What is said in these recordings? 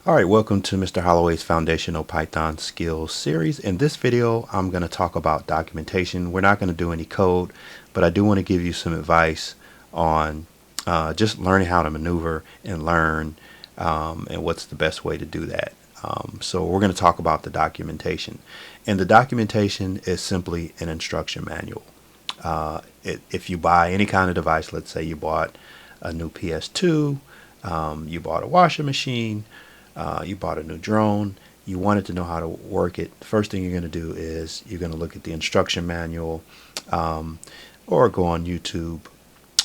All right, welcome to Mr. Holloway's Foundational Python Skills series. In this video, I'm going to talk about documentation. We're not going to do any code, but I do want to give you some advice on just learning how to maneuver and learn and what's the best way to do that. So we're going to talk about the documentation. And the documentation is simply an instruction manual. If you buy any kind of device, let's say you bought a new PS2, you bought a washing machine, you bought a new drone, you wanted to know how to work it, the first thing you're going to do is you're going to look at the instruction manual, or go on YouTube,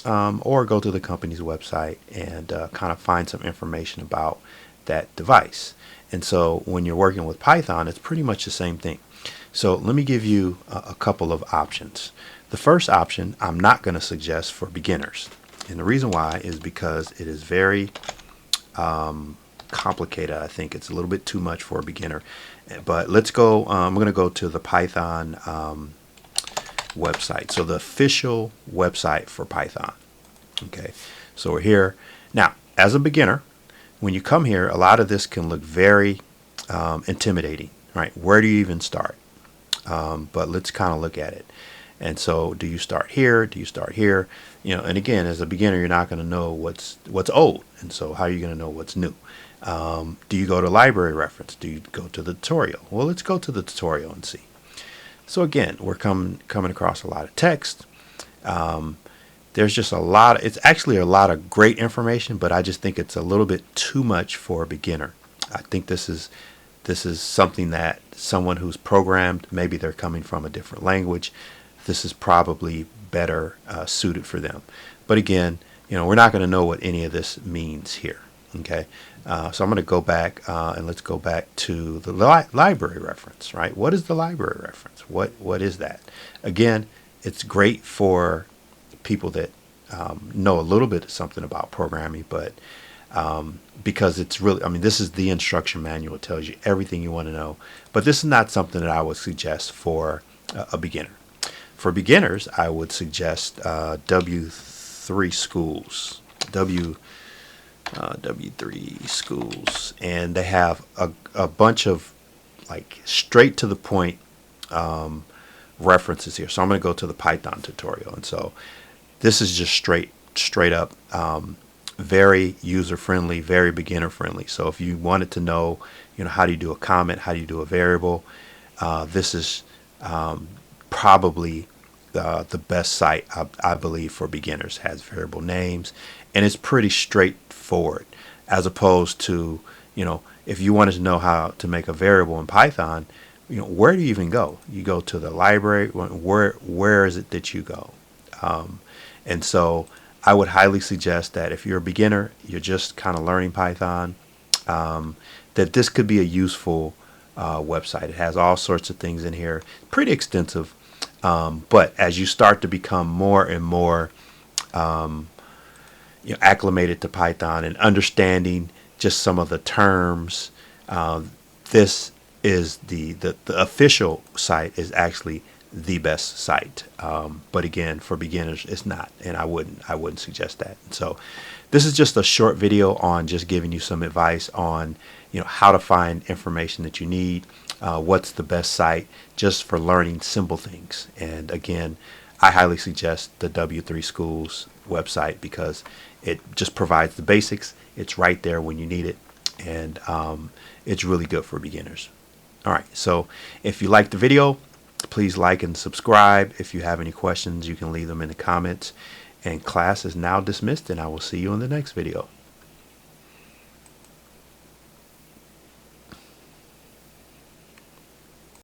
or go to the company's website and kind of find some information about that device. And so when you're working with Python, it's pretty much the same thing. So let me give you a couple of options. The first option I'm not going to suggest for beginners. And the reason why is because it is very complicated. I think it's a little bit too much for a beginner. But let's go, I'm going to go to the Python website. So the official website for Python. Okay, so we're here. Now, as a beginner, when you come here, a lot of this can look very intimidating, right? Where do you even start? But let's kind of look at it. And so do you start here? Do you start here? You know, and again, as a beginner, you're not going to know what's old. And so how are you going to know what's new? Do you go to library reference? Do you go to the tutorial? Well, let's go to the tutorial and see. So again, we're coming across a lot of text. There's just a lot. It's actually a lot of great information, but I just think it's a little bit too much for a beginner. I think this is something that someone who's programmed, maybe they're coming from a different language, this is probably better suited for them. But again, you know, we're not going to know what any of this means here. Okay, so I'm going to go back and let's go back to the library reference. Right? What is the library reference? What is that? Again, it's great for people that know a little bit of something about programming, but because it's really, I mean, this is the instruction manual. It tells you everything you want to know. But this is not something that I would suggest for a beginner. For beginners, I would suggest W3 schools, W3 schools, and they have a bunch of like straight to the point references here. So I'm going to go to the Python tutorial, and so this is just straight up, very user friendly, very beginner friendly. So if you wanted to know, you know, how do you do a comment, how do you do a variable, this is probably the best site I believe for beginners. Has variable names, and it's pretty straightforward, as opposed to, you know, if you wanted to know how to make a variable in Python, you know, where do you even go? You go to the library. Where is it that you go? And so I would highly suggest that if you're a beginner, you're just kind of learning Python, that this could be a useful website. It has all sorts of things in here, pretty extensive. But as you start to become more and more acclimated to Python and understanding just some of the terms, this is the official site is actually the best site. But again, for beginners, it's not, and I wouldn't suggest that. So this is just a short video on just giving you some advice on, you know, how to find information that you need, what's the best site just for learning simple things. And again, I highly suggest the W3 Schools website because it just provides the basics. It's right there when you need it, and it's really good for beginners. All right, so if you liked the video, please like and subscribe. If you have any questions, you can leave them in the comments. And class is now dismissed, and I will see you in the next video.